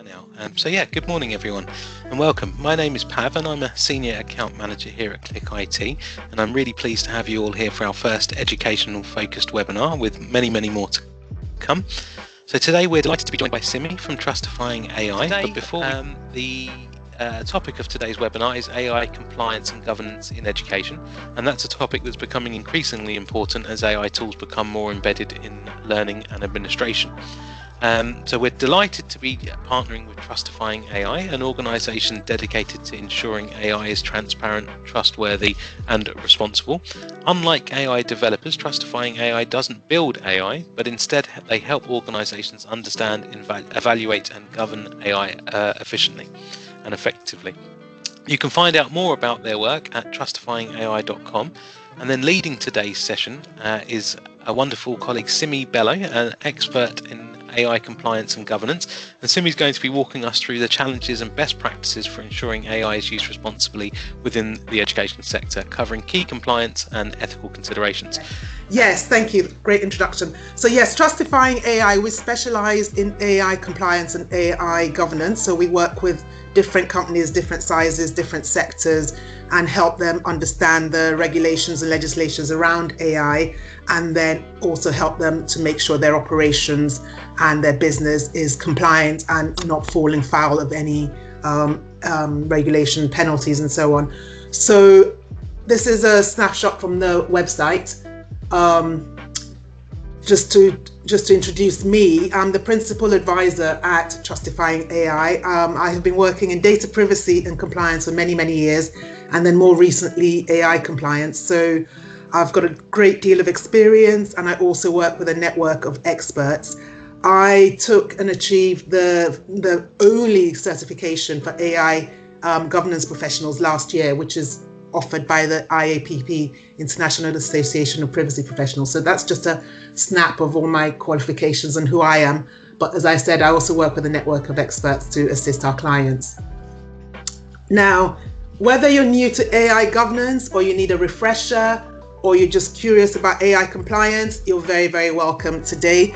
Now, good morning everyone and welcome. My name is Pav and I'm a Senior Account Manager here at Click IT, and I'm really pleased to have you all here for our first educational focused webinar with many more to come. So today we're delighted to be joined by Simi from Trustifying AI. But before the topic of today's webinar is AI compliance and governance in education, and that's a topic that's becoming increasingly important as AI tools become more embedded in learning and administration. So we're delighted to be partnering with Trustifying AI, an organisation dedicated to ensuring AI is transparent, trustworthy and responsible. Unlike AI developers, Trustifying AI doesn't build AI, but instead they help organisations understand, evaluate and govern AI efficiently and effectively. You can find out more about their work at trustifyingai.com. And then leading today's session is a wonderful colleague, Simi Belo, an expert in AI compliance and governance. And Simi is going to be walking us through the challenges and best practices for ensuring AI is used responsibly within the education sector, covering key compliance and ethical considerations. Yes, thank you. Great introduction. So yes, Trustifying AI, we specialize in AI compliance and AI governance. So we work with different companies, different sizes, different sectors, and help them understand the regulations and legislations around AI, and then also help them to make sure their operations and their business is compliant and not falling foul of any regulation, penalties and so on. So this is a snapshot from the website. Just to introduce me, I'm the principal advisor at Trustifying AI. I have been working in data privacy and compliance for many years, and then more recently AI compliance. So I've got a great deal of experience, and I also work with a network of experts. I took and achieved the only certification for AI governance professionals last year, which is offered by the IAPP, International Association of Privacy Professionals. So that's just a snap of all my qualifications and who I am. But as I said, I also work with a network of experts to assist our clients. Now, whether you're new to AI governance or you need a refresher, or you're just curious about AI compliance, you're very welcome today.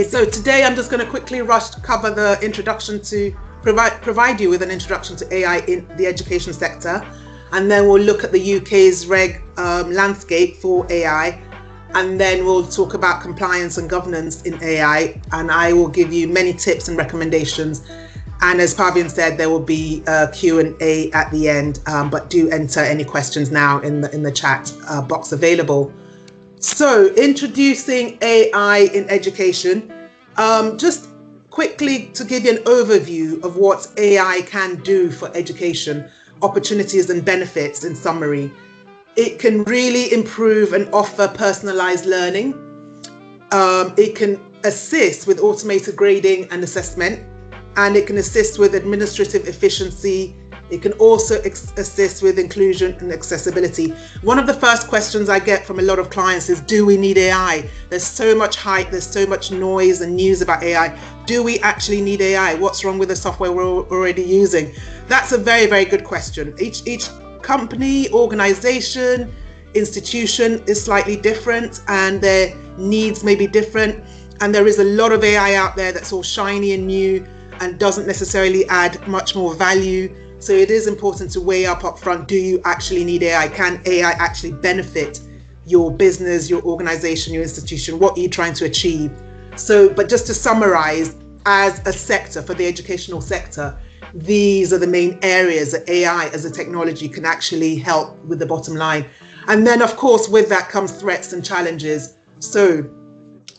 So today I'm just going to quickly cover the introduction to provide you with an introduction to AI in the education sector. And then we'll look at the UK's landscape for AI, and then we'll talk about compliance and governance in AI, and I will give you many tips and recommendations. And as Pavian said, there will be a Q&A at the end, but do enter any questions now in the chat box available. So introducing AI in education, just quickly to give you an overview of what AI can do for education, opportunities and benefits in summary. It can really improve and offer personalized learning. It can assist with automated grading and assessment, and it can assist with administrative efficiency. It can also assist with inclusion and accessibility. One of the first questions I get from a lot of clients is, do we need AI? There's so much hype, there's so much noise and news about AI. Do we actually need AI? What's wrong with the software we're already using? That's a very good question. Each company, organization, institution is slightly different, and their needs may be different. And there is a lot of AI out there that's all shiny and new and doesn't necessarily add much more value. So it is important to weigh up front, do you actually need AI? Can AI actually benefit your business, your organization, your institution? What are you trying to achieve? So, but just to summarize, as a sector, for the educational sector, these are the main areas that AI as a technology can actually help with the bottom line. And then of course, with that comes threats and challenges. So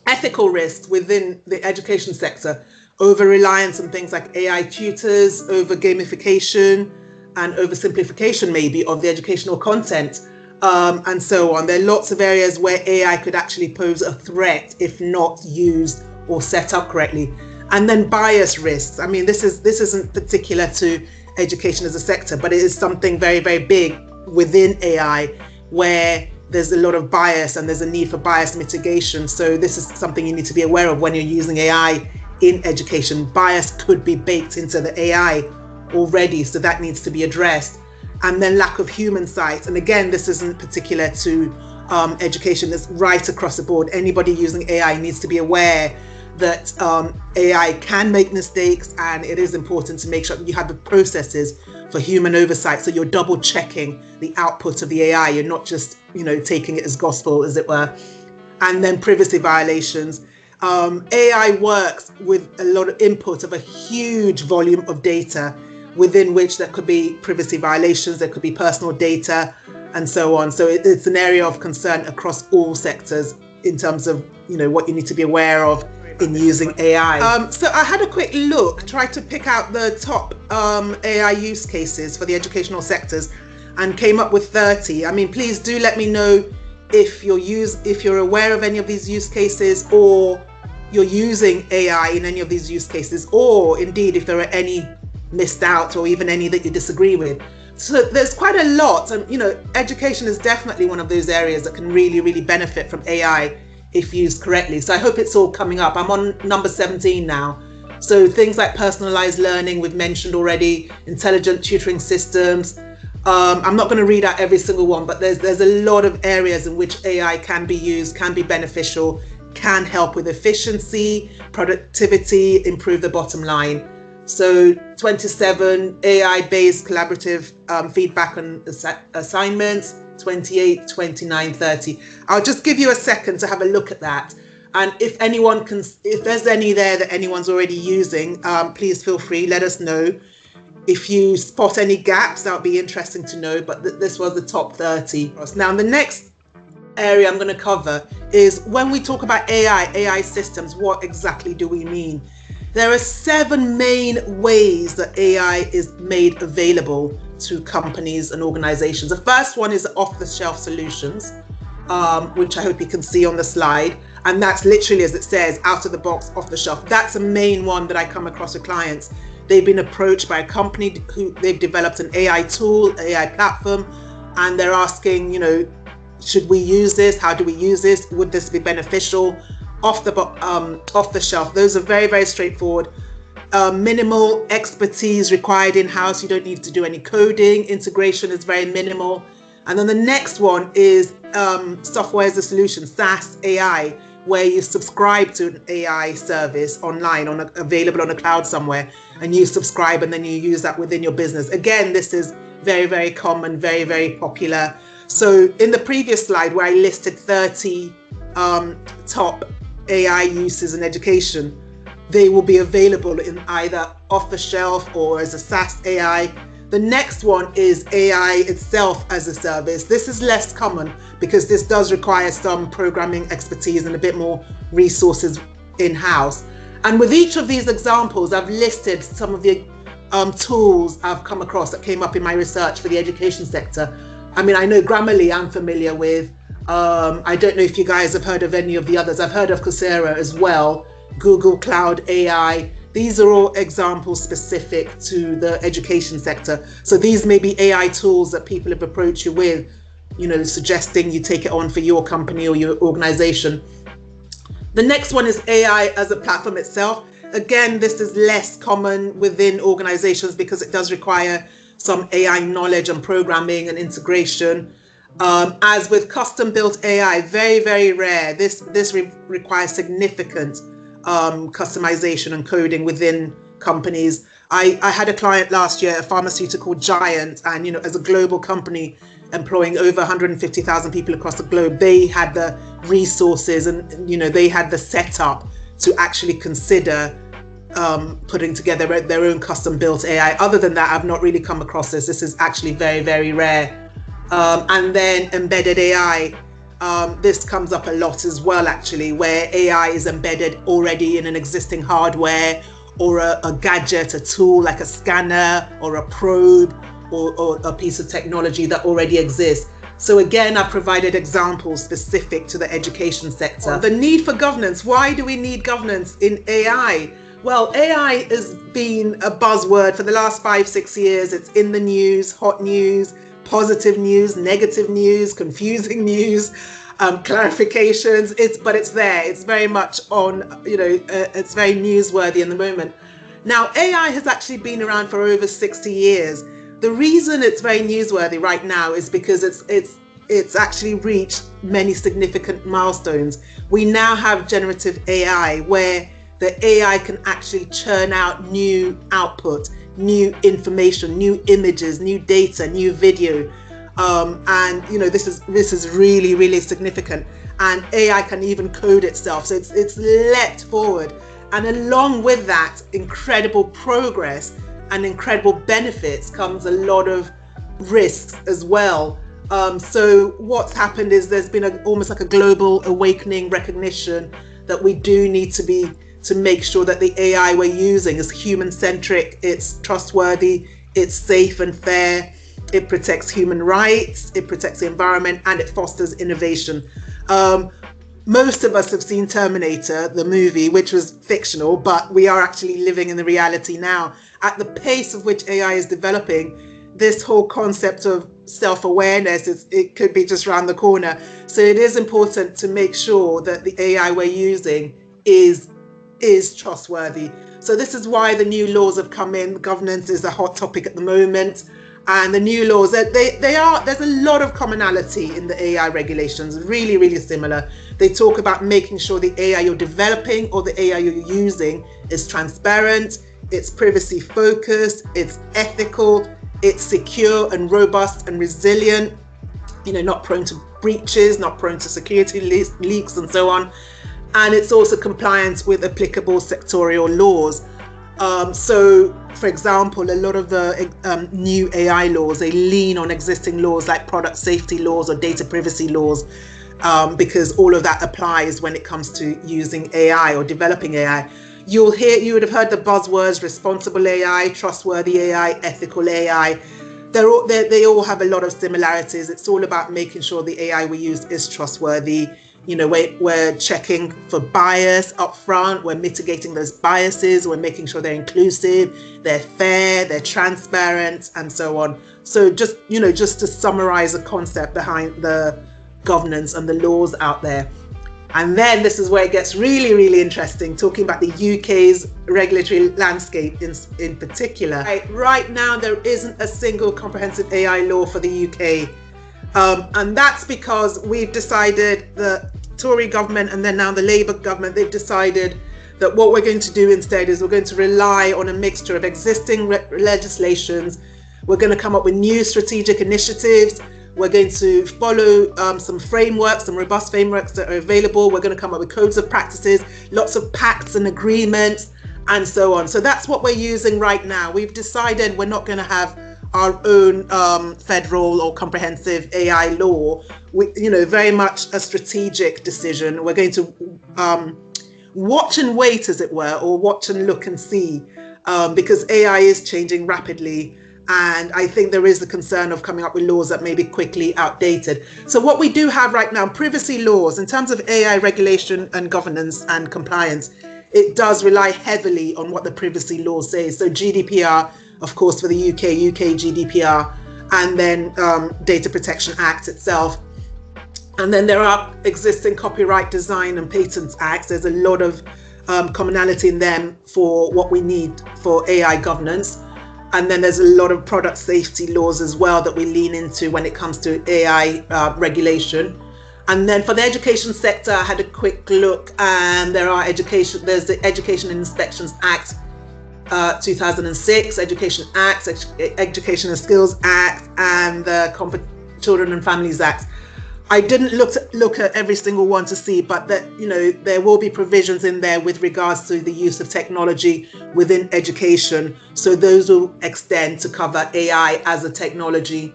ethical risks within the education sector, over reliance on things like AI tutors, over gamification and oversimplification maybe of the educational content, and so on. There are lots of areas where AI could actually pose a threat if not used or set up correctly. And then bias risks. I mean, this isn't particular to education as a sector, but it is something very big within AI where there's a lot of bias and there's a need for bias mitigation. So this is something you need to be aware of when you're using AI in education. Bias could be baked into the AI already, so that needs to be addressed. And then lack of human sight. And again, this isn't particular to education, it's right across the board. Anybody using AI needs to be aware that AI can make mistakes, and it is important to make sure that you have the processes for human oversight. So you're double checking the output of the AI. You're not just, taking it as gospel, as it were. And then privacy violations. AI works with a lot of input of a huge volume of data, within which there could be privacy violations, there could be personal data, and so on. So it's an area of concern across all sectors in terms of, what you need to be aware of in using AI. So I had a quick look, tried to pick out the top AI use cases for the educational sectors, and came up with 30. I mean, please do let me know if you're aware of any of these use cases, or you're using AI in any of these use cases, or indeed if there are any missed out, or even any that you disagree with. So there's quite a lot, and education is definitely one of those areas that can really, really benefit from AI if used correctly. So I hope it's all coming up. I'm on number 17 now. So things like personalized learning, we've mentioned already, intelligent tutoring systems. I'm not going to read out every single one, but there's a lot of areas in which AI can be used, can be beneficial, can help with efficiency, productivity, improve the bottom line. So 27, AI-based collaborative feedback on assignments. 28, 29, 30. I'll just give you a second to have a look at that. And if there's any there that anyone's already using, please feel free, let us know. If you spot any gaps, that would be interesting to know, but this was the top 30. Now, the next area I'm going to cover is when we talk about AI systems, what exactly do we mean? There are 7 main ways that AI is made available to companies and organizations. The first one is off-the-shelf solutions, which I hope you can see on the slide. And that's literally, as it says, out of the box, off the shelf. That's a main one that I come across with clients. They've been approached by a company who they've developed an AI tool, AI platform, and they're asking, should we use this? How do we use this? Would this be beneficial? Off the shelf. Those are very, very straightforward. Minimal expertise required in-house. You don't need to do any coding. Integration is very minimal. And then the next one is software as a solution, SaaS AI, where you subscribe to an AI service online, available on a cloud somewhere, and you subscribe and then you use that within your business. Again, this is very, very common, very, very popular. So in the previous slide where I listed 30 top AI uses in education, they will be available in either off the shelf or as a SaaS AI. The next one is AI itself as a service. This is less common because this does require some programming expertise and a bit more resources in-house. And with each of these examples, I've listed some of the tools I've come across that came up in my research for the education sector. I mean, I know Grammarly I'm familiar with. I don't know if you guys have heard of any of the others. I've heard of Coursera as well, Google Cloud AI. These are all examples specific to the education sector. So these may be AI tools that people have approached you with, suggesting you take it on for your company or your organization. The next one is AI as a platform itself. Again, this is less common within organizations because it does require some AI knowledge and programming and integration. As with custom built AI, very, very rare. This requires significant customization and coding within companies. I had a client last year, a pharmaceutical giant, and as a global company employing over 150,000 people across the globe, they had the resources and they had the setup to actually consider putting together their own custom built AI. Other than that, I've not really come across this. This is actually very, very rare. And then embedded AI. This comes up a lot as well, actually, where AI is embedded already in an existing hardware or a gadget, a tool like a scanner or a probe or a piece of technology that already exists. So again, I provided examples specific to the education sector. The need for governance. Why do we need governance in AI? Well, AI has been a buzzword for the last 5-6 years. It's in the news, hot news, positive news, negative news, confusing news, clarifications. But it's there. It's very much on, it's very newsworthy in the moment. Now, AI has actually been around for over 60 years. The reason it's very newsworthy right now is because it's actually reached many significant milestones. We now have generative AI where the AI can actually churn out new output, new information, new images, new data, new video. And this is really, really significant. And AI can even code itself, so it's leapt forward. And along with that incredible progress and incredible benefits comes a lot of risks as well. So what's happened is there's been almost like a global awakening recognition that we do need to make sure that the AI we're using is human-centric, it's trustworthy, it's safe and fair, it protects human rights, it protects the environment, and it fosters innovation. Most of us have seen Terminator, the movie, which was fictional, but we are actually living in the reality now. At the pace of which AI is developing, this whole concept of self-awareness, it could be just around the corner. So it is important to make sure that the AI we're using is trustworthy. So this is why the new laws have come in. Governance is a hot topic at the moment. And the new laws, there's a lot of commonality in the AI regulations, really, really similar. They talk about making sure the AI you're developing or the AI you're using is transparent, it's privacy focused, it's ethical, it's secure and robust and resilient, not prone to breaches, not prone to security leaks and so on. And it's also compliant with applicable sectorial laws. So, for example, a lot of the new AI laws, they lean on existing laws like product safety laws or data privacy laws, because all of that applies when it comes to using AI or developing AI. You would have heard the buzzwords responsible AI, trustworthy AI, ethical AI. They all have a lot of similarities. It's all about making sure the AI we use is trustworthy. We're checking for bias up front. We're mitigating those biases. We're making sure they're inclusive, they're fair, they're transparent, and so on. So just to summarize the concept behind the governance and the laws out there. And then this is where it gets really, really interesting, talking about the UK's regulatory landscape in particular. Right now, there isn't a single comprehensive AI law for the UK. And that's because we've decided, the Tory government and then now the Labour government, they've decided that what we're going to do instead is we're going to rely on a mixture of existing legislations. We're going to come up with new strategic initiatives. We're going to follow some frameworks, some robust frameworks that are available. We're going to come up with codes of practices, lots of pacts and agreements, and so on. So that's what we're using right now. We've decided we're not going to have our own federal or comprehensive AI law. Very much a strategic decision. We're going to watch and wait, as it were, or watch and look and see, because AI is changing rapidly. And I think there is the concern of coming up with laws that may be quickly outdated. So what we do have right now, privacy laws, in terms of AI regulation and governance and compliance, it does rely heavily on what the privacy laws say. So GDPR, of course, for the UK GDPR, and then Data Protection Act itself. And then there are existing Copyright Design and Patents Acts. There's a lot of commonality in them for what we need for AI governance. And then there's a lot of product safety laws as well that we lean into when it comes to AI regulation. And then for the education sector, I had a quick look, and there's the Education and Inspections Act 2006, Education Act, Education and Skills Act, and the Children and Families Act. I didn't look at every single one to see, but that there will be provisions in there with regards to the use of technology within education. So those will extend to cover AI as a technology.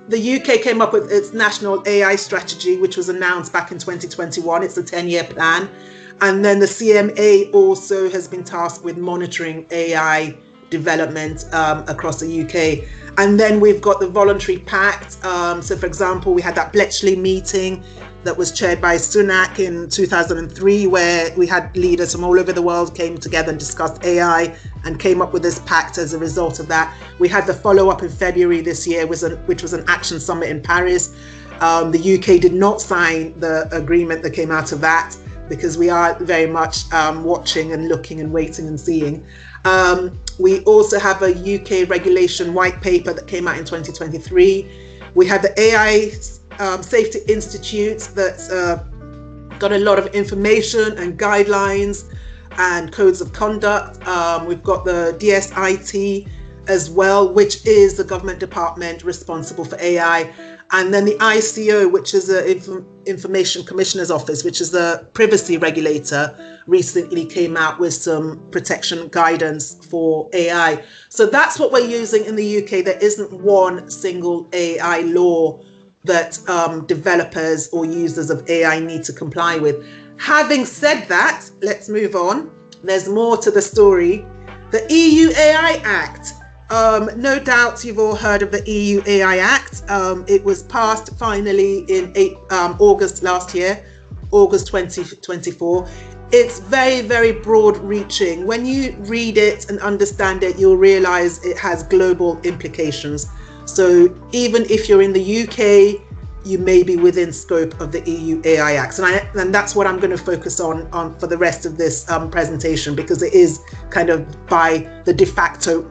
The UK came up with its national AI strategy, which was announced back in 2021. It's a 10-year plan. And then the CMA also has been tasked with monitoring AI development across the UK. And then we've got the voluntary pact. So for example, we had that Bletchley meeting that was chaired by Sunak in 2003, where we had leaders from all over the world came together and discussed AI and came up with this pact as a result of that. We had the follow-up in February this year, which was an action summit in Paris. The UK did not sign the agreement that came out of that, because we are very much watching and looking and waiting and seeing. We also have a UK regulation white paper that came out in 2023. We have the AI Safety Institute that's got a lot of information and guidelines and codes of conduct. We've got the DSIT as well, which is the government department responsible for AI. And then the ICO, which is the Information Commissioner's Office, which is the privacy regulator, recently came out with some protection guidance for AI. So that's what we're using in the UK. There isn't one single AI law that developers or users of AI need to comply with. Having said that, let's move on. There's more to the story. The EU AI Act. No doubt you've all heard of the EU AI Act. It was passed finally in August last year, August 2024. It's very, very broad reaching. When you read it and understand it, you'll realize it has global implications. So even if you're in the UK, you may be within scope of the EU AI Act. And that's what I'm going to focus on for the rest of this presentation, because it is kind of by the de facto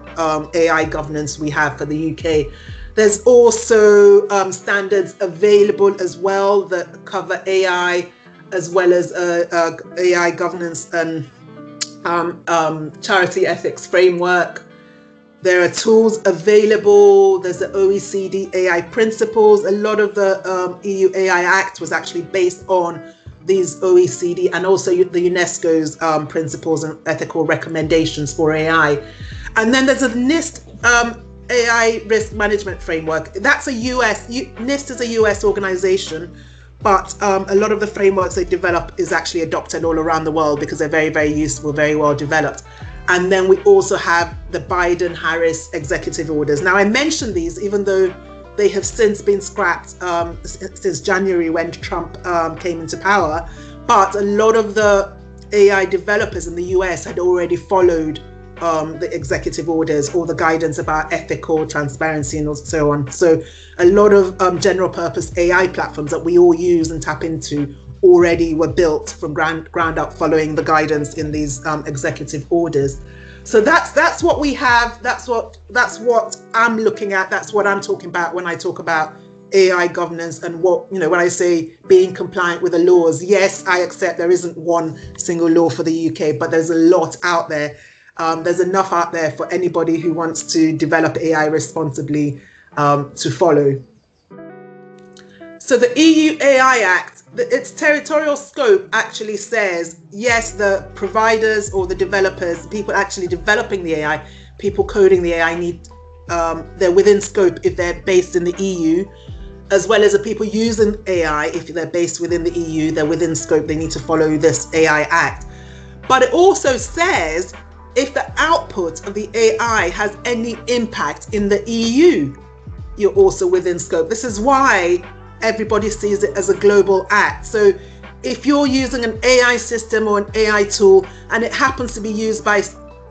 AI governance we have for the UK. There's also standards available as well that cover AI, as well as AI governance and charity ethics framework. There are tools available. There's the OECD AI principles. A lot of the EU AI Act was actually based on these OECD and also the UNESCO's principles and ethical recommendations for AI. And then there's a NIST AI risk management framework. That's a NIST is a US organization, but a lot of the frameworks they develop is actually adopted all around the world because they're very, very useful, very well developed. And then we also have the Biden-Harris executive orders. Now, I mentioned these, even though they have since been scrapped since January when Trump came into power. But a lot of the AI developers in the US had already followed the executive orders or the guidance about ethical transparency and so on. So a lot of general purpose AI platforms that we all use and tap into already were built from ground up following the guidance in these executive orders. So that's what we have. That's what I'm looking at. That's what I'm talking about when I talk about AI governance and what, when I say being compliant with the laws. Yes, I accept there isn't one single law for the UK, but there's a lot out there. There's enough out there for anybody who wants to develop AI responsibly to follow. So the EU AI Act, its territorial scope actually says, yes, the providers or the developers, people actually developing the AI, people coding the AI they're within scope if they're based in the EU, as well as the people using AI, if they're based within the EU, they're within scope, they need to follow this AI Act. But it also says if the output of the AI has any impact in the EU, you're also within scope. This is why everybody sees it as a global act. So if you're using an AI system or an AI tool and it happens to be used by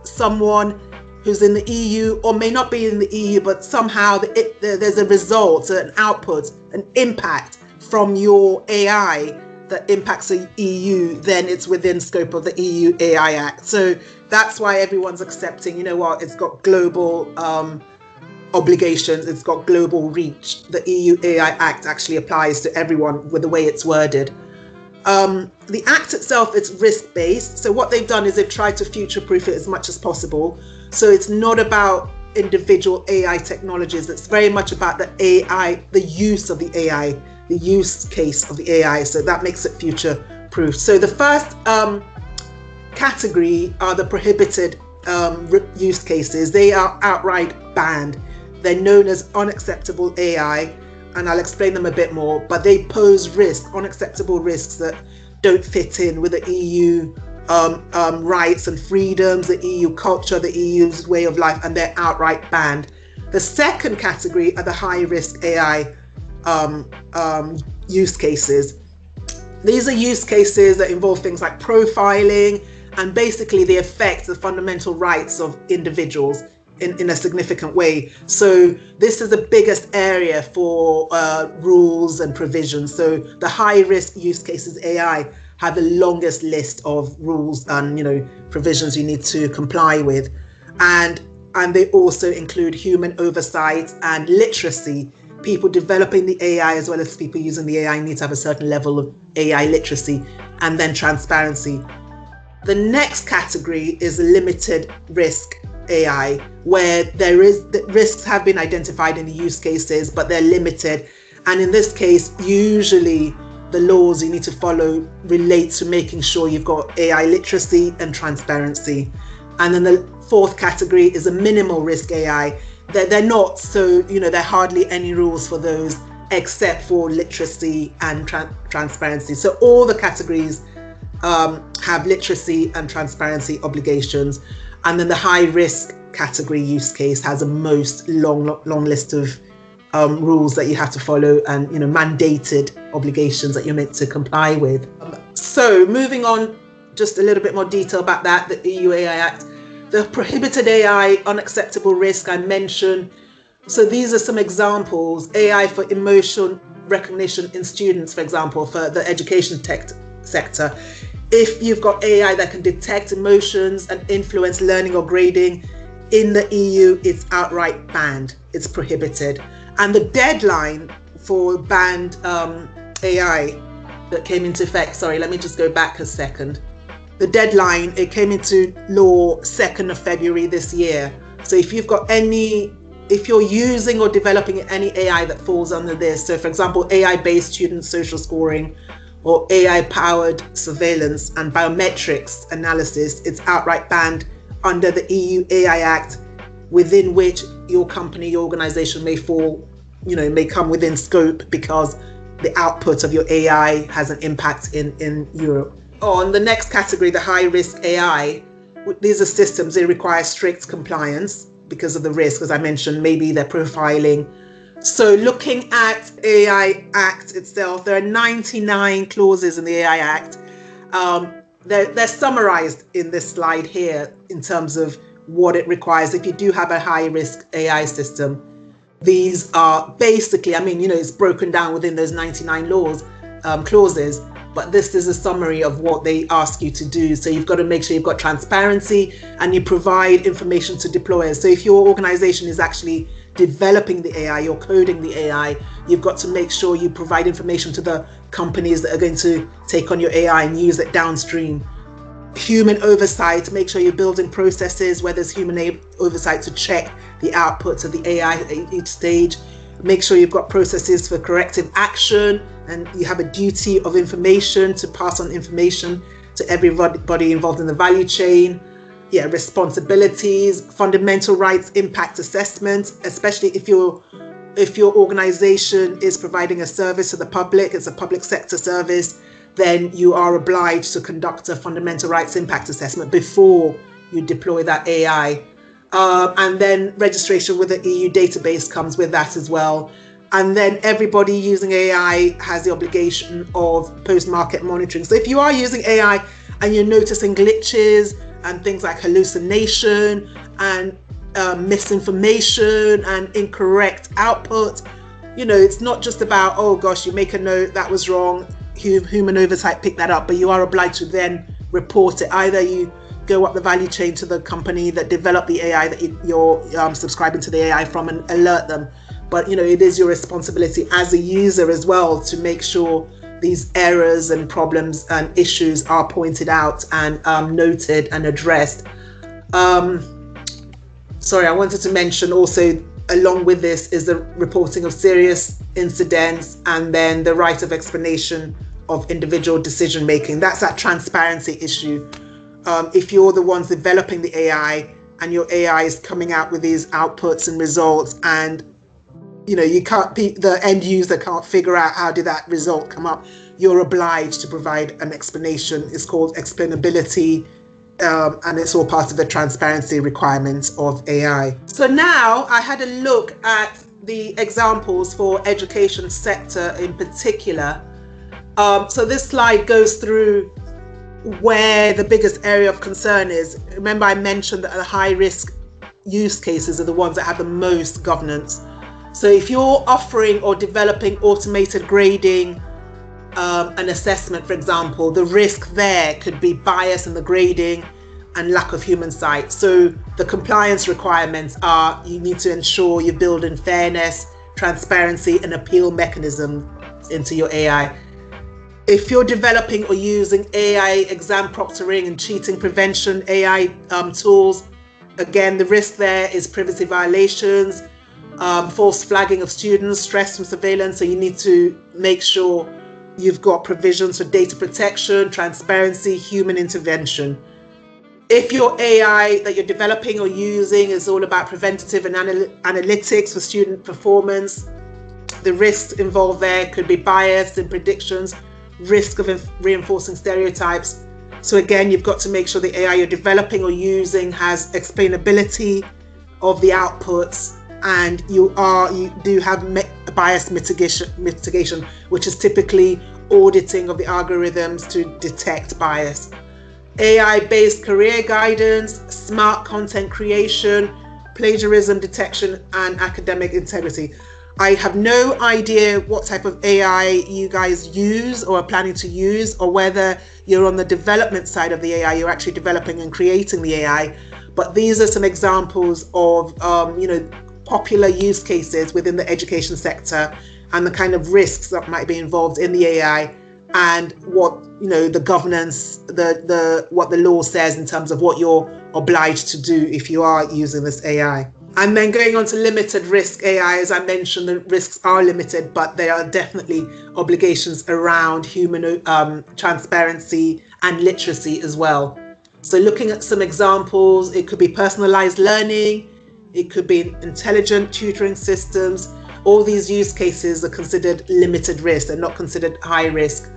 someone who's in the EU or may not be in the EU, but somehow there's a result, an output, an impact from your AI that impacts the EU, then it's within scope of the EU AI Act. So that's why everyone's accepting, it's got global obligations, it's got global reach. The EU AI Act actually applies to everyone with the way it's worded. The Act itself is risk-based. So what they've done is they've tried to future-proof it as much as possible. So it's not about individual AI technologies. It's very much about the AI, the use of the AI, the use case of the AI. So that makes it future-proof. So the first category are the prohibited use cases. They are outright banned. They're known as unacceptable AI, and I'll explain them a bit more, but they pose unacceptable risks that don't fit in with the EU rights and freedoms, the EU culture, the EU's way of life, and they're outright banned. The second category are the high-risk AI use cases. These are use cases that involve things like profiling and basically they affect the fundamental rights of individuals in a significant way. So this is the biggest area for rules and provisions. So the high-risk use cases AI have the longest list of rules and provisions you need to comply with, and they also include human oversight and literacy. people developing the AI as well as people using the AI need to have a certain level of AI literacy, and then transparency. The next category is limited risk AI, where the risks have been identified in the use cases, but they're limited. And in this case, usually the laws you need to follow relate to making sure you've got AI literacy and transparency. And then the fourth category is a minimal risk AI. They're not, so, there are hardly any rules for those except for literacy and transparency. So all the categories have literacy and transparency obligations. And then the high risk category use case has a most long list of rules that you have to follow, and mandated obligations that you're meant to comply with. So moving on, just a little bit more detail about that, the EU AI Act. The prohibited AI, unacceptable risk I mentioned. So these are some examples. AI for emotion recognition in students, for example, for the education tech sector. If you've got AI that can detect emotions and influence learning or grading, in the EU, it's outright banned. It's prohibited. And the deadline for banned AI that came into effect, sorry, let me just go back a second. The deadline, it came into law 2nd of February this year. So if you're using or developing any AI that falls under this, so for example, AI-based student social scoring or AI-powered surveillance and biometrics analysis, it's outright banned under the EU AI Act, within which your company, your organization may fall, may come within scope because the output of your AI has an impact in Europe. On the next category, the high risk AI, these are systems, they require strict compliance because of the risk, as I mentioned, maybe they're profiling. So looking at AI Act itself, there are 99 clauses in the AI Act. They're summarized in this slide here in terms of what it requires if you do have a high risk AI system. These are basically, it's broken down within those 99 clauses, but this is a summary of what they ask you to do. So you've got to make sure you've got transparency and you provide information to deployers. So if your organization is actually developing the AI, you're coding the AI, you've got to make sure you provide information to the companies that are going to take on your AI and use it downstream. Human oversight, make sure you're building processes where there's human oversight to check the outputs of the AI at each stage. Make sure you've got processes for corrective action, and you have a duty of information to pass on information to everybody involved in the value chain. Responsibilities, fundamental rights impact assessment, especially if your organization is providing a service to the public, it's a public sector service, then you are obliged to conduct a fundamental rights impact assessment before you deploy that AI. And then registration with the EU database comes with that as well. And then everybody using AI has the obligation of post-market monitoring. So if you are using AI and you're noticing glitches and things like hallucination and misinformation and incorrect output, it's not just about, oh gosh, you make a note, that was wrong, human oversight pick that up, but you are obliged to then report it. Either you go up the value chain to the company that developed the AI that you're subscribing to the AI from and alert them. But it is your responsibility as a user as well to make sure these errors and problems and issues are pointed out and noted and addressed. Sorry, I wanted to mention also, along with this is the reporting of serious incidents and then the right of explanation of individual decision making. That's that transparency issue. If you're the ones developing the AI and your AI is coming out with these outputs and results, and you can't be, the end user can't figure out how did that result come up, you're obliged to provide an explanation. It's called explainability, and it's all part of the transparency requirements of AI. So now I had a look at the examples for education sector in particular. So this slide goes through where the biggest area of concern is. Remember, I mentioned that the high risk use cases are the ones that have the most governance. So if you're offering or developing automated grading and assessment, for example, the risk there could be bias in the grading and lack of human sight. So the compliance requirements are, you need to ensure you build in fairness, transparency, and appeal mechanism into your AI. If you're developing or using AI exam proctoring and cheating prevention AI tools, again, the risk there is privacy violations, false flagging of students, stress from surveillance. So you need to make sure you've got provisions for data protection, transparency, human intervention. If your AI that you're developing or using is all about preventative and analytics for student performance, the risks involved there could be bias in predictions, risk of reinforcing stereotypes. So again, you've got to make sure the AI you're developing or using has explainability of the outputs, and you do have bias mitigation, which is typically auditing of the algorithms to detect bias. AI-based career guidance, smart content creation, plagiarism detection, and academic integrity. I have no idea what type of AI you guys use or are planning to use, or whether you're on the development side of the AI, you're actually developing and creating the AI. But these are some examples of popular use cases within the education sector and the kind of risks that might be involved in the AI, and what the governance, what the law says in terms of what you're obliged to do if you are using this AI. And then going on to limited risk AI, as I mentioned, the risks are limited, but there are definitely obligations around human transparency and literacy as well. So looking at some examples, it could be personalized learning, it could be intelligent tutoring systems. All these use cases are considered limited risk, they're not considered high risk.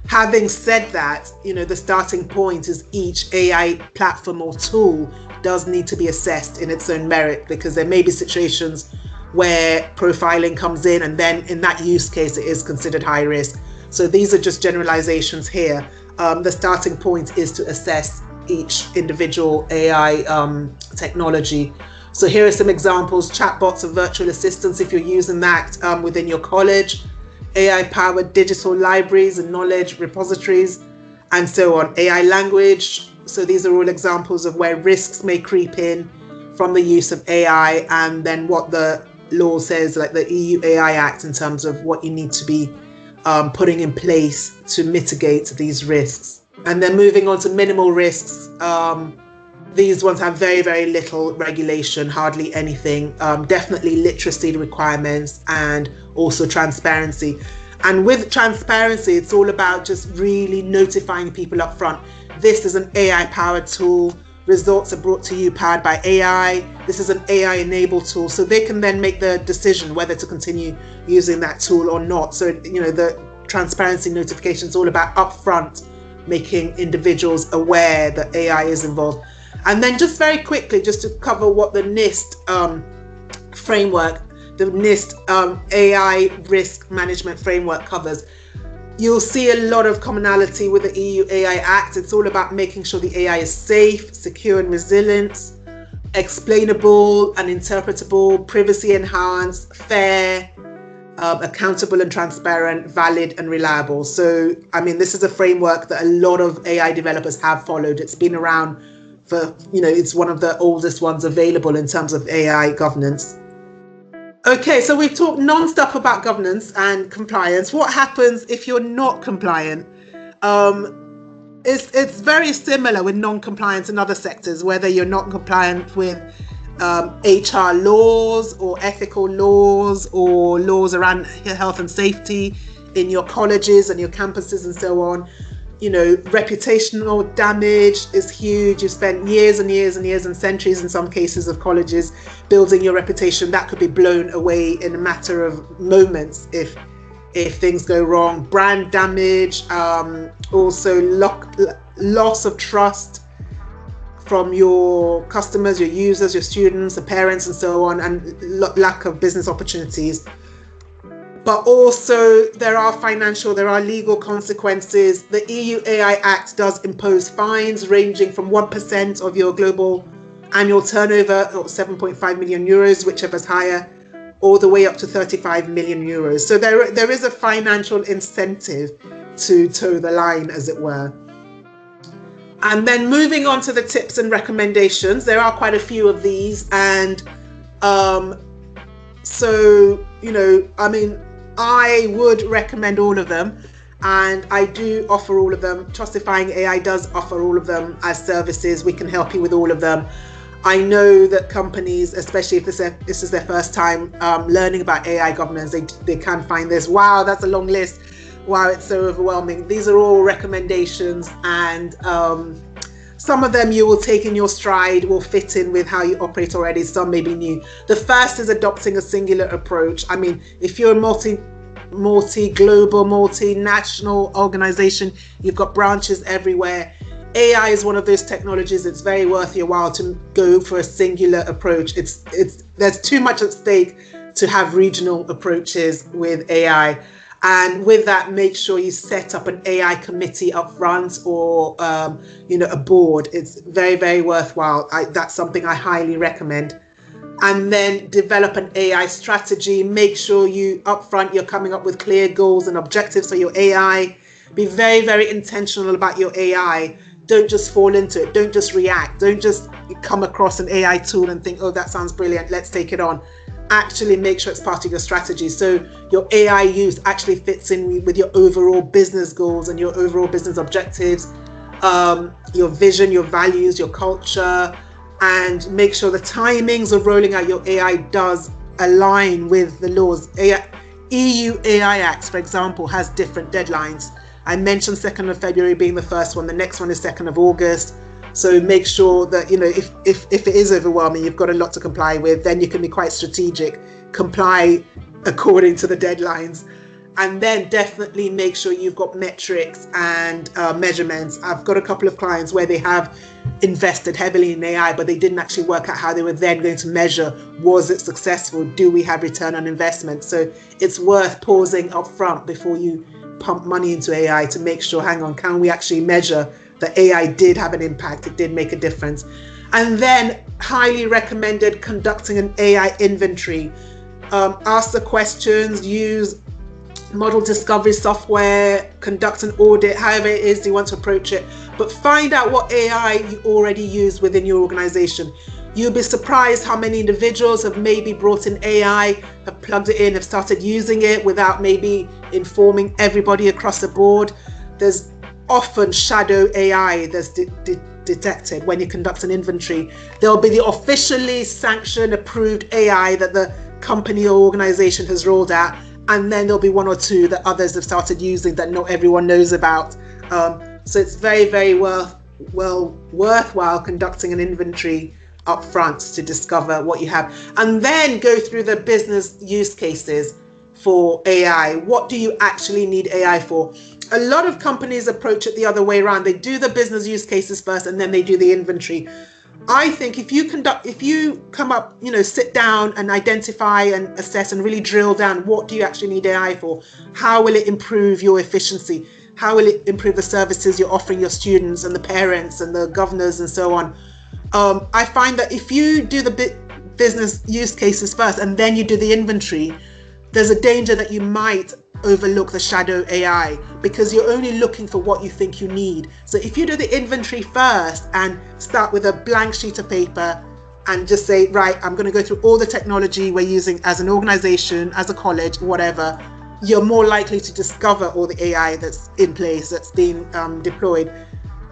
Having said that, the starting point is each AI platform or tool does need to be assessed in its own merit, because there may be situations where profiling comes in, and then in that use case it is considered high risk. So these are just generalizations here. The starting point is to assess each individual AI technology. So here are some examples: chatbots and virtual assistants if you're using that within your college, AI-powered digital libraries and knowledge repositories, and so on. AI language. So these are all examples of where risks may creep in from the use of AI, and then what the law says, like the EU AI Act, in terms of what you need to be putting in place to mitigate these risks. And then moving on to minimal risks. These ones have very, very little regulation, hardly anything. Definitely literacy requirements and also transparency. And with transparency, it's all about just really notifying people up front. This is an AI-powered tool. Results are brought to you powered by AI. This is an AI-enabled tool. So they can then make the decision whether to continue using that tool or not. So, the transparency notification is all about upfront making individuals aware that AI is involved. And then just very quickly, just to cover what the NIST framework, the NIST AI risk management framework covers. You'll see a lot of commonality with the EU AI Act. It's all about making sure the AI is safe, secure and resilient, explainable and interpretable, privacy enhanced, fair, accountable and transparent, valid and reliable. So, this is a framework that a lot of AI developers have followed. It's been around for, it's one of the oldest ones available in terms of AI governance. Okay, so we've talked non-stop about governance and compliance. What happens if you're not compliant? It's very similar with non-compliance in other sectors, whether you're not compliant with HR laws or ethical laws or laws around health and safety in your colleges and your campuses and so on. Reputational damage is huge. You spent years and years and years and centuries in some cases of colleges building your reputation. That could be blown away in a matter of moments if things go wrong. Brand damage, also loss of trust from your customers, your users, your students, the parents and so on, and lack of business opportunities. But also there are legal consequences. The EU AI Act does impose fines ranging from 1% of your global annual turnover, or 7.5 million euros, whichever's higher, all the way up to 35 million euros. So there is a financial incentive to toe the line, as it were. And then moving on to the tips and recommendations, there are quite a few of these, and So, I mean, I would recommend all of them, and I do offer all of them. Trustifying AI does offer all of them as services. We can help you with all of them. I know that companies, especially if this is their first time learning about AI governance, they can find this. Wow, that's a long list. Wow, it's so overwhelming. These are all recommendations, and some of them you will take in your stride, will fit in with how you operate already. Some may be new. The first is adopting a singular approach. I mean, if you're a multi-global, multinational organization, you've got branches everywhere. AI is one of those technologies. It's very worth your while to go for a singular approach. There's too much at stake to have regional approaches with AI. And with that, make sure you set up an AI committee up front, or a board. It's very, very worthwhile. That's something I highly recommend. And then develop an AI strategy. Make sure up front you're coming up with clear goals and objectives for your AI. Be very, very intentional about your AI. Don't just fall into it. Don't just react. Don't just come across an AI tool and think, oh, that sounds brilliant, let's take it on. Actually make sure it's part of your strategy, so your AI use actually fits in with your overall business goals and your overall business objectives, your vision, your values, your culture, and make sure the timings of rolling out your AI does align with the laws. EU AI Act, for example, has different deadlines. I mentioned 2nd of February being the first one. The next one is 2nd of August. So make sure that, if it is overwhelming, you've got a lot to comply with, then you can be quite strategic, comply according to the deadlines. And then definitely make sure you've got metrics and measurements. I've got a couple of clients where they have invested heavily in AI, but they didn't actually work out how they were then going to measure, was it successful? Do we have return on investment? So it's worth pausing up front before you pump money into AI to make sure, hang on, can we actually measure that AI did have an impact, it did make a difference? And then highly recommended conducting an AI inventory. Ask the questions, use model discovery software, conduct an audit, however it is you want to approach it, but find out what AI you already use within your organization. You'll be surprised how many individuals have maybe brought in AI, have plugged it in, have started using it without maybe informing everybody across the board. There's often shadow AI that's detected when you conduct an inventory. There'll be the officially sanctioned, approved AI that the company or organization has rolled out, and then there'll be one or two that others have started using that not everyone knows about. So it's very, very worthwhile conducting an inventory up front to discover what you have, and then go through the business use cases for AI. What do you actually need AI for? A lot of companies approach it the other way around. They do the business use cases first and then they do the inventory. I think if you come up, sit down and identify and assess and really drill down, what do you actually need AI for? How will it improve your efficiency? How will it improve the services you're offering your students and the parents and the governors and so on? I find that if you do the business use cases first and then you do the inventory, there's a danger that you might overlook the shadow AI because you're only looking for what you think you need. So if you do the inventory first and start with a blank sheet of paper and just say, right, I'm going to go through all the technology we're using as an organization, as a college, whatever, you're more likely to discover all the AI that's in place, that's being deployed.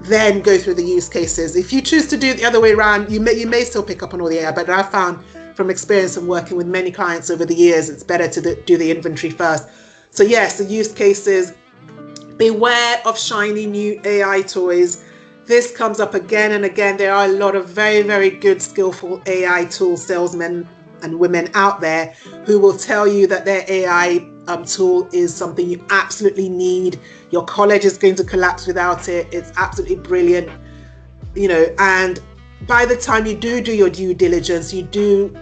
Then go through the use cases. If you choose to do it the other way around, you may still pick up on all the AI, but I found from experience and working with many clients over the years, it's better to do the inventory first. So yes, the use cases. Beware of shiny new AI toys. This comes up again and again. There are a lot of very, very good, skillful AI tool salesmen and women out there who will tell you that their AI tool is something you absolutely need. Your college is going to collapse without it. It's absolutely brilliant, and by the time you do your due diligence, you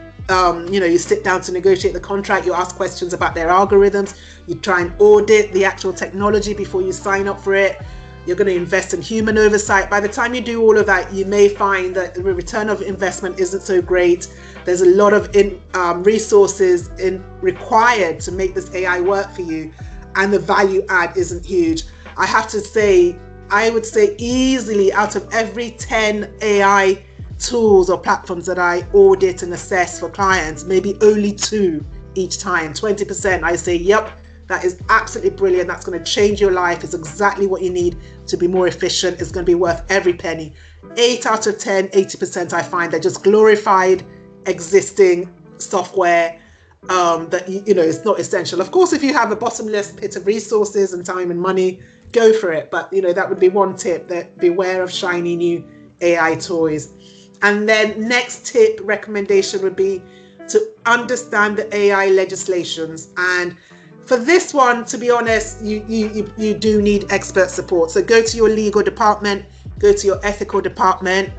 sit down to negotiate the contract, you ask questions about their algorithms, you try and audit the actual technology before you sign up for it. You're going to invest in human oversight. By the time you do all of that, you may find that the return of investment isn't so great. There's a lot of resources required to make this AI work for you, and the value add isn't huge. I would say easily out of every 10 AI tools or platforms that I audit and assess for clients, maybe only 2 each time. 20%, I say, yep, that is absolutely brilliant. That's going to change your life. It's exactly what you need to be more efficient. It's going to be worth every penny. 8 out of 10, 80%, I find they're just glorified existing software that it's not essential. Of course, if you have a bottomless pit of resources and time and money, go for it. But that would be one tip, that beware of shiny new AI toys. And then next tip recommendation would be to understand the AI legislations. And for this one, to be honest, you do need expert support. So go to your legal department, go to your ethical department,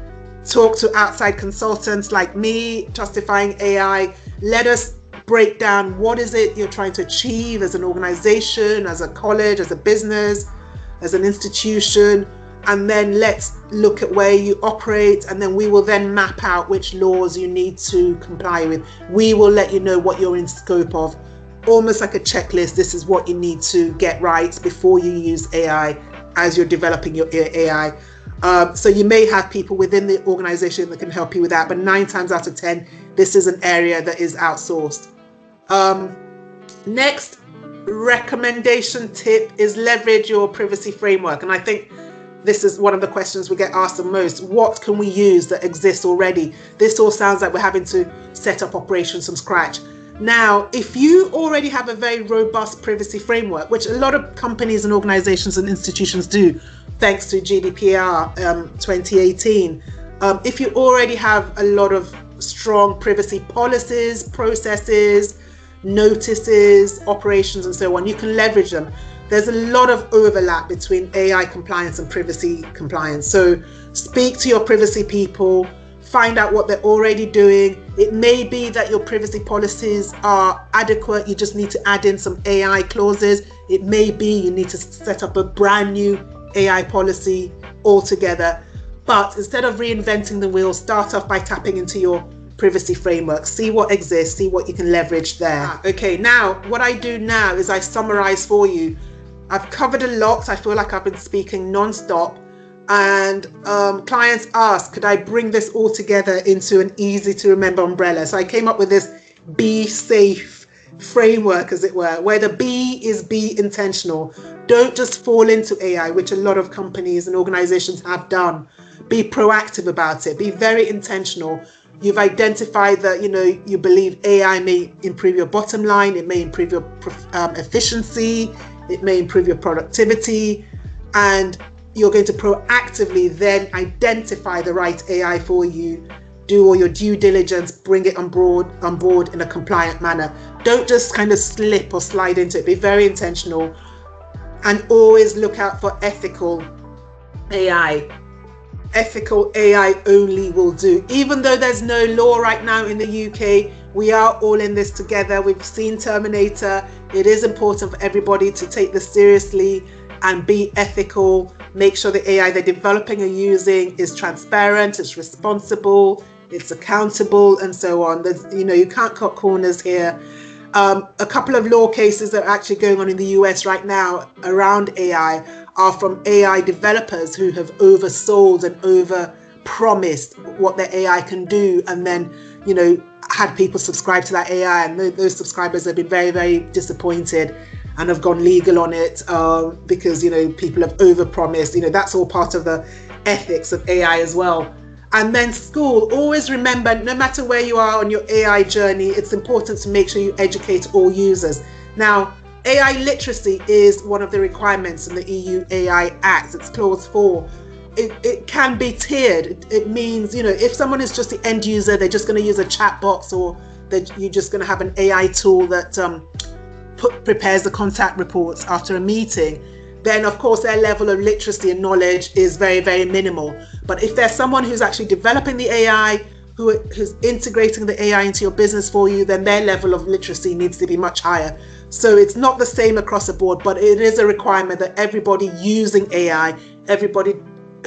talk to outside consultants like me, Trustifying AI. Let us break down what is it you're trying to achieve as an organization, as a college, as a business, as an institution. And then let's look at where you operate, and then we will then map out which laws you need to comply with. We will let you know what you're in scope of, almost like a checklist. This is what you need to get right before you use AI as you're developing your AI. So you may have people within the organization that can help you with that, but 9 times out of 10, this is an area that is outsourced. Next recommendation tip is leverage your privacy framework. And I think this is one of the questions we get asked the most. What can we use that exists already? This all sounds like we're having to set up operations from scratch. Now, if you already have a very robust privacy framework, which a lot of companies and organizations and institutions do, thanks to GDPR 2018, if you already have a lot of strong privacy policies, processes, notices, operations, and so on, you can leverage them. There's a lot of overlap between AI compliance and privacy compliance. So speak to your privacy people, find out what they're already doing. It may be that your privacy policies are adequate. You just need to add in some AI clauses. It may be you need to set up a brand new AI policy altogether. But instead of reinventing the wheel, start off by tapping into your privacy framework. See what exists, see what you can leverage there. Okay, now what I do now is I summarize for you. I've covered a lot. I feel like I've been speaking non-stop, and clients ask, could I bring this all together into an easy to remember umbrella? So I came up with this be safe framework, as it were, where the B is be intentional. Don't just fall into AI, which a lot of companies and organizations have done. Be proactive about it. Be very intentional. You've identified that, you believe AI may improve your bottom line. It may improve your efficiency. It may improve your productivity, and you're going to proactively then identify the right AI for you, do all your due diligence, bring it on board in a compliant manner. Don't just kind of slip or slide into it. Be very intentional, and always look out for ethical AI. Ethical AI only will do. Even though there's no law right now in the UK, we are all in this together. We've seen Terminator. It is important for everybody to take this seriously and be ethical. Make sure the AI they're developing and using is transparent, it's responsible, it's accountable, and so on. There's, you can't cut corners here. A couple of law cases that are actually going on in the US right now around AI are from AI developers who have oversold and over-promised what their AI can do, and then, had people subscribe to that AI, and those subscribers have been very, very disappointed and have gone legal on it because, people have over-promised. That's all part of the ethics of AI as well. And then school, always remember, no matter where you are on your AI journey, it's important to make sure you educate all users. Now, AI literacy is one of the requirements in the EU AI Act. It's clause 4. It can be tiered. It means, if someone is just the end user, they're just going to use a chat box, or that you're just going to have an AI tool that prepares the contact reports after a meeting, then of course their level of literacy and knowledge is very, very minimal. But if there's someone who's actually developing the AI, who's integrating the AI into your business for you, then their level of literacy needs to be much higher. So it's not the same across the board, but it is a requirement that everybody using AI, everybody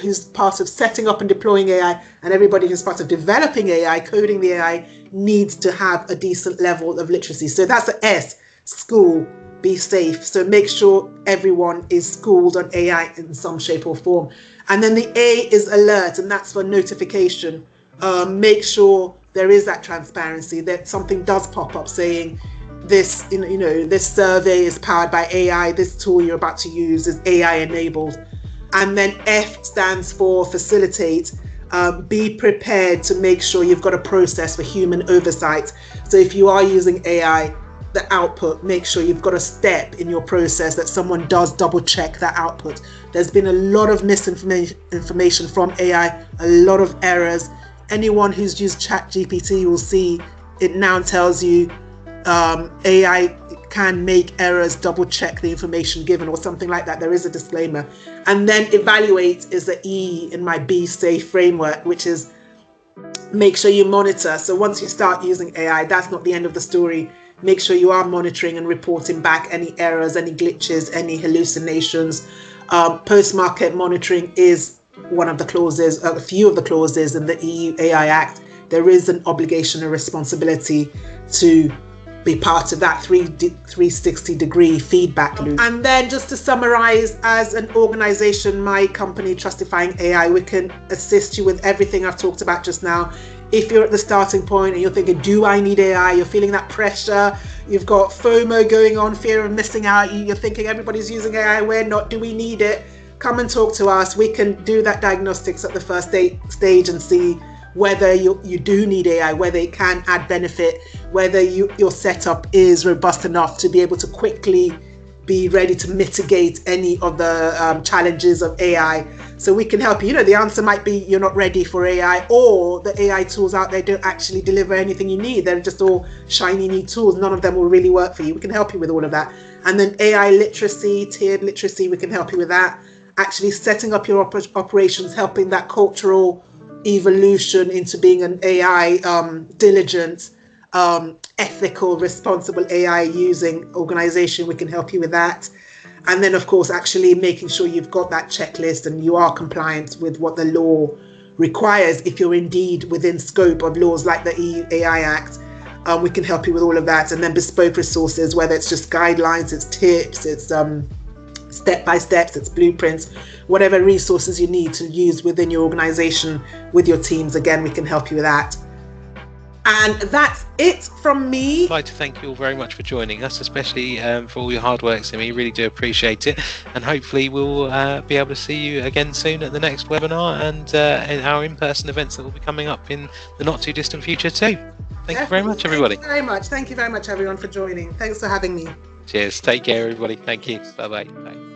who's part of setting up and deploying AI, and everybody who's part of developing AI, coding the AI, needs to have a decent level of literacy. So that's the S, school, be safe. So make sure everyone is schooled on AI in some shape or form. And then the A is alert, and that's for notification. Make sure there is that transparency, that something does pop up saying, this, this survey is powered by AI, this tool you're about to use is AI enabled. And then F stands for facilitate. Be prepared to make sure you've got a process for human oversight. So if you are using AI, the output, make sure you've got a step in your process that someone does double check that output. There's been a lot of misinformation from AI, a lot of errors. Anyone who's used ChatGPT will see it now tells you AI can make errors, double check the information given or something like that. There is a disclaimer. And then evaluate is the E in my Be Safe framework, which is make sure you monitor. So once you start using AI, that's not the end of the story. Make sure you are monitoring and reporting back any errors, any glitches, any hallucinations. Post-market monitoring is one of the clauses, a few of the clauses in the EU AI Act. There is an obligation and responsibility to be part of that 360-degree feedback loop. And then just to summarize, as an organization, my company, Trustifying AI, we can assist you with everything I've talked about just now. If you're at the starting point and you're thinking, do I need AI? You're feeling that pressure. You've got FOMO going on, fear of missing out. You're thinking everybody's using AI, we're not, do we need it? Come and talk to us. We can do that diagnostics at the first stage and see whether you do need AI, whether it can add benefit, whether your setup is robust enough to be able to quickly be ready to mitigate any of the challenges of AI. So we can help you. The answer might be you're not ready for AI, or the AI tools out there don't actually deliver anything you need. They're just all shiny new tools. None of them will really work for you. We can help you with all of that. And then AI literacy, tiered literacy, we can help you with that. Actually setting up your operations, helping that cultural evolution into being an AI diligent, ethical, responsible AI using organization. We can help you with that. And then of course actually making sure you've got that checklist and you are compliant with what the law requires, if you're indeed within scope of laws like the EU AI Act. We can help you with all of that. And then bespoke resources, whether it's just guidelines, it's tips, it's step-by-steps, it's blueprints, whatever resources you need to use within your organization with your teams. Again, we can help you with that. And that's it from me. I'd like to thank you all very much for joining us, especially for all your hard work, Simi. Really do appreciate it. And hopefully we'll be able to see you again soon at the next webinar and in our in-person events that will be coming up in the not too distant future too. Thank you very much, everybody. Thank you very much. Thank you very much, everyone, for joining. Thanks for having me. Cheers. Take care, everybody. Thank you. Bye-bye. Bye.